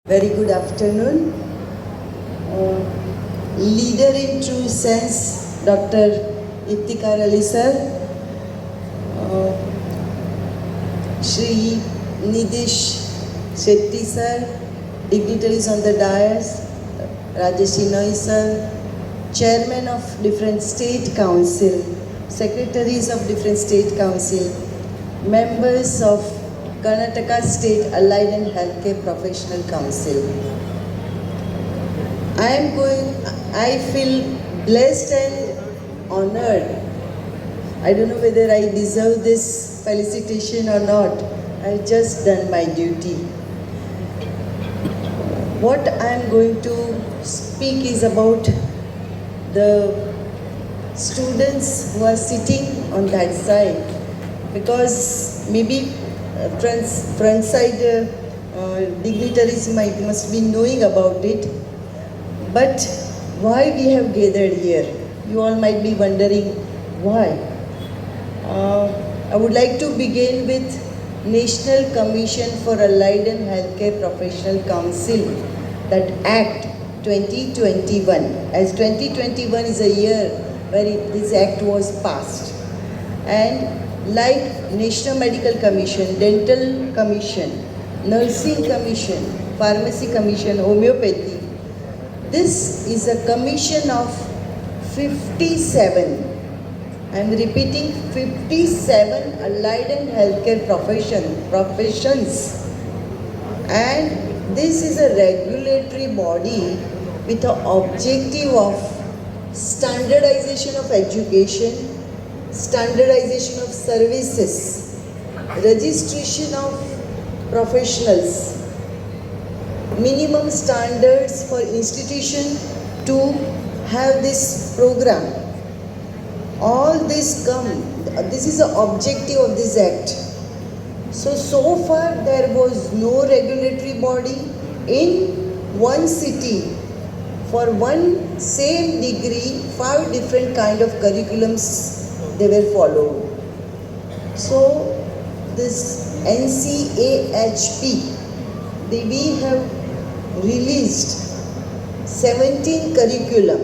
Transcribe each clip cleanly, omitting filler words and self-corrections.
Very good afternoon. Leader in true sense, Dr. Iftikhar Ali sir, Shri Nidish Shetty sir, dignitaries on the dais, Rajesh Shinoy sir, chairman of different state council, secretaries of different state council, members of Karnataka State Allied and Healthcare Professional Council. I feel blessed and honored. I don't know whether I deserve this felicitation or not. I've just done my duty. What I'm going to speak is about the students who are sitting on that side, because maybe front side dignitaries must be knowing about it, but why we have gathered here, you all might be wondering why. I would like to begin with National Commission for Allied and Healthcare Professional Council, that Act 2021, as 2021 is a year where this act was passed. And like National Medical Commission, Dental Commission, Nursing Commission, Pharmacy Commission, Homeopathy, this is a commission of 57. I am repeating, 57 allied and healthcare professions. And this is a regulatory body with the objective of standardization of education, standardization of services, registration of professionals, minimum standards for institution to have this program. All this this is the objective of this act. So far there was no regulatory body in one city for one same degree, 5 different kind of curriculums they were followed. So this NCAHP, we have released 17 curriculum,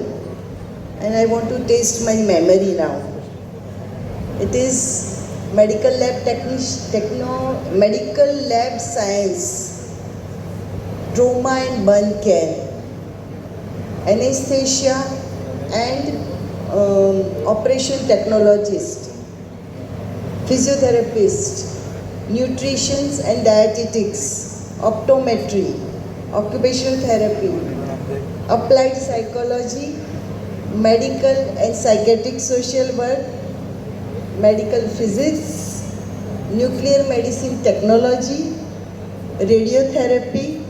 and I want to test my memory now. It is medical lab medical lab science, trauma and burn care, anesthesia and operation technologist, physiotherapist, nutrition and dietetics, optometry, occupational therapy, applied psychology, medical and psychiatric social work, medical physics, nuclear medicine technology, radiotherapy,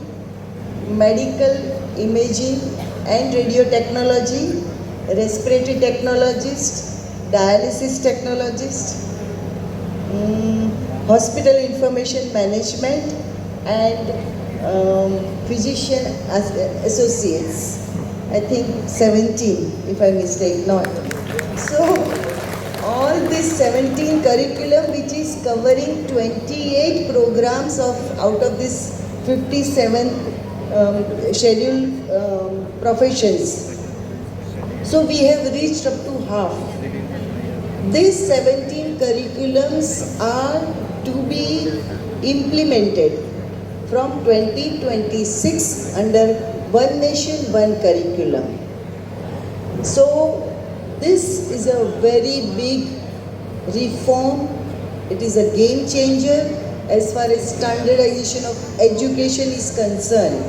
medical imaging and radiotechnology, respiratory technologist, dialysis technologist, hospital information management and physician associates. I think 17 if I mistake not. So all this 17 curriculum, which is covering 28 programs out of this 57 scheduled professions. So we have reached up to half. These 17 curriculums are to be implemented from 2026 under One Nation, One Curriculum. So this is a very big reform. It is a game changer as far as standardization of education is concerned.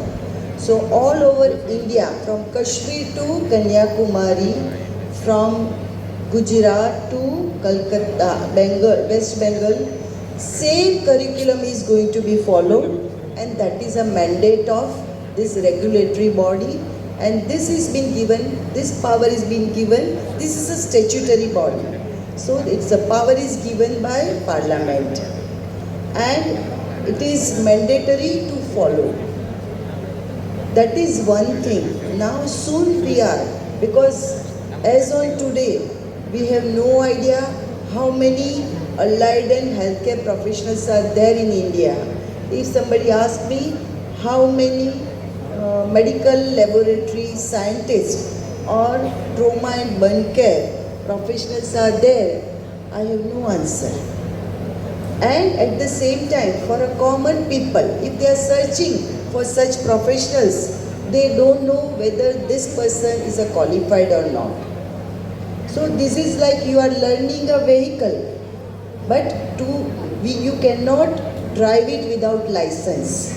So all over India, from Kashmir to Kanyakumari, from Gujarat to Calcutta, Bengal, West Bengal, same curriculum is going to be followed, and that is a mandate of this regulatory body, and this is been given, this power is being given, this is a statutory body. So it's a power is given by Parliament, and it is mandatory to follow. That is one thing. Now soon we are, because as on today, we have no idea how many allied and healthcare professionals are there in India. If somebody asks me, how many medical laboratory scientists or trauma and burn care professionals are there, I have no answer. And at the same time, for a common people, if they are searching for such professionals, they don't know whether this person is a qualified or not. So this is like you are learning a vehicle, but you cannot drive it without license.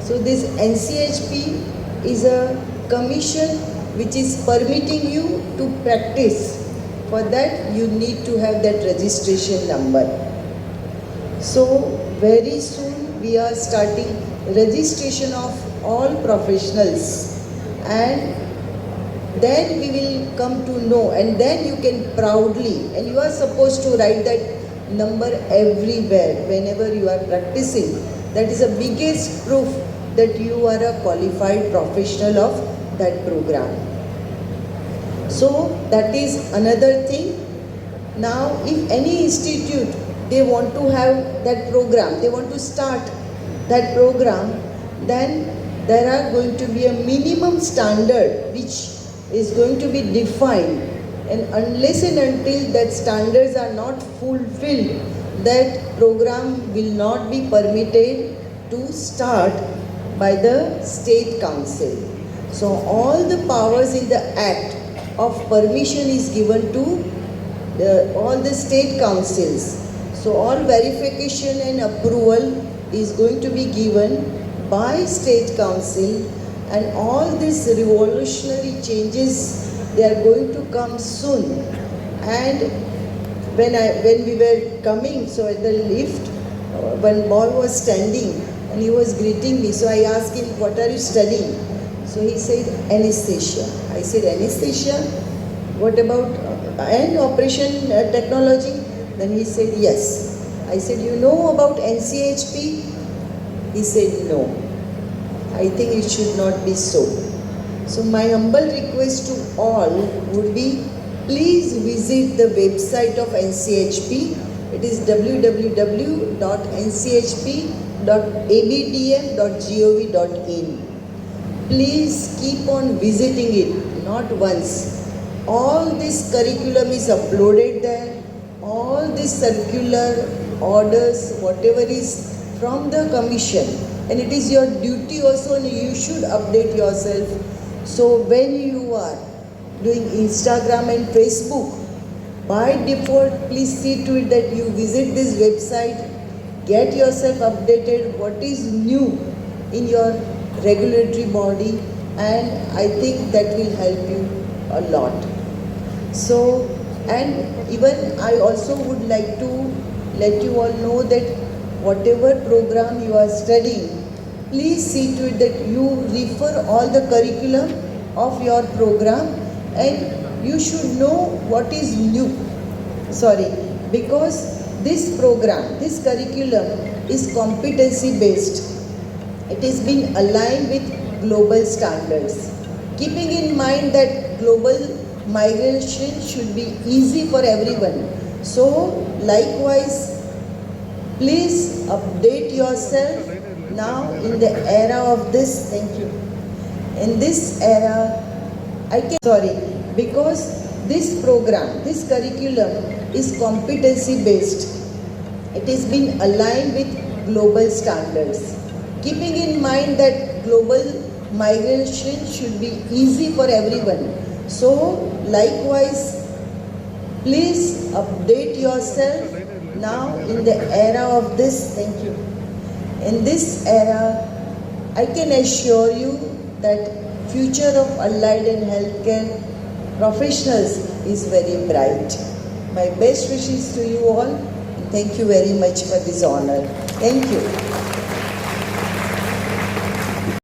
So this NCHP is a commission which is permitting you to practice. For that you need to have that registration number. So very soon we are starting registration of all professionals, and then we will come to know, and then you can proudly, and you are supposed to write that number everywhere whenever you are practicing. That is the biggest proof that you are a qualified professional of that program. So that is another thing. Now if any institute, they want to have that program, they want to start that program, then there are going to be a minimum standard which is going to be defined, and unless and until that standards are not fulfilled, that program will not be permitted to start by the State Council. So all the powers in the Act of permission is given to all the state councils. So all verification and approval is going to be given by State Council, and all these revolutionary changes, they are going to come soon. And when we were coming, so at the lift, one boy was standing and he was greeting me. So I asked him, what are you studying? So he said, anesthesia. I said, anesthesia? What about and operation technology? Then he said, yes. I said, you know about NCHP? He said, no. I think it should not be so. So my humble request to all would be, please visit the website of NCHP. It is www.nchp.abdm.gov.in. Please keep on visiting it, not once. All this curriculum is uploaded there. All this circular orders, whatever is from the commission, and it is your duty also, and you should update yourself. So when you are doing Instagram and Facebook, by default, please see to it that you visit this website, get yourself updated, what is new in your regulatory body, and I think that will help you a lot. So, and even I also would like to let you all know that whatever program you are studying, please see to it that you refer all the curriculum of your program, and you should know what is new. Because this program, this curriculum is competency based. It is being aligned with global standards, keeping in mind that global migration should be easy for everyone. So likewise, please update yourself now in the era of this, thank you, in this era, because this program, this curriculum is competency based. It is being aligned with global standards, keeping in mind that global migration should be easy for everyone. So likewise, please update yourself now in the era of this, thank you, in this era, I can assure you that future of allied and healthcare professionals is very bright. My best wishes to you all, and thank you very much for this honor. Thank you.